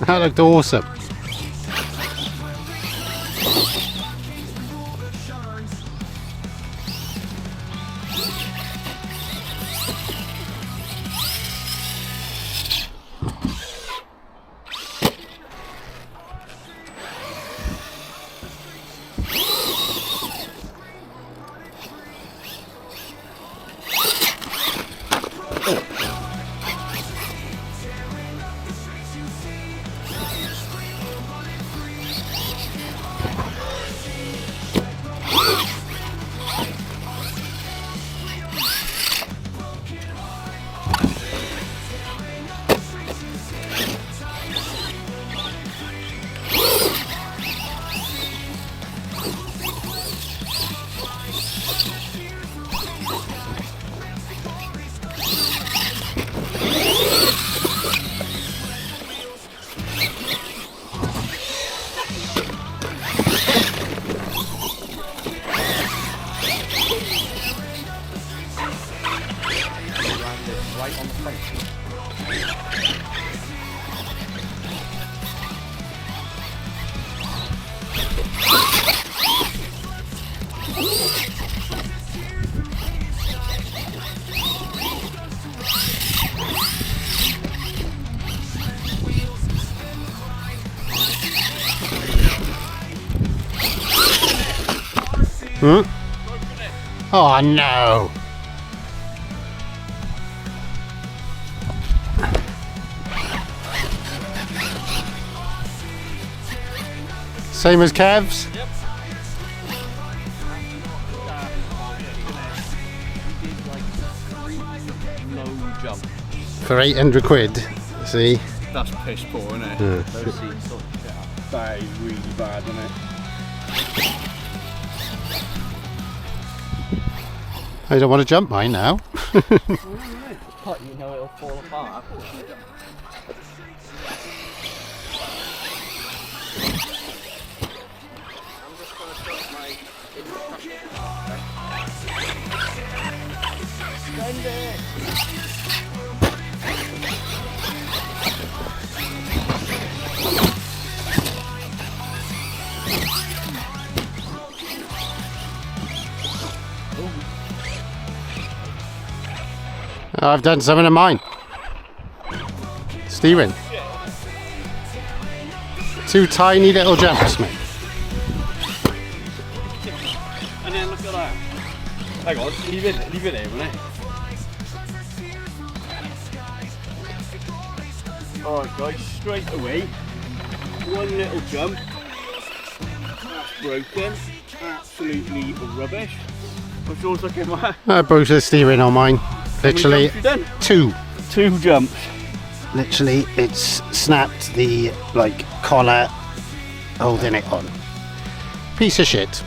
That looked awesome. Right on the front. Oh no! Same as Kev's? Yep. Low jump. For 800 quid, see? That's piss poor, isn't it? Yeah. Those seats sort of shit up. That is really bad, isn't it? I don't want to jump mine now. But you know it'll fall apart. I've done something of mine. Steering. Two tiny little jumps, mate. And then look at that. Hang on, leave it there a minute. Alright guys, straight away, one little jump, that's broken, absolutely rubbish. What's yours looking like? I broke the steering on mine. Literally two jumps. Literally, it's snapped the collar holding it on. Piece of shit.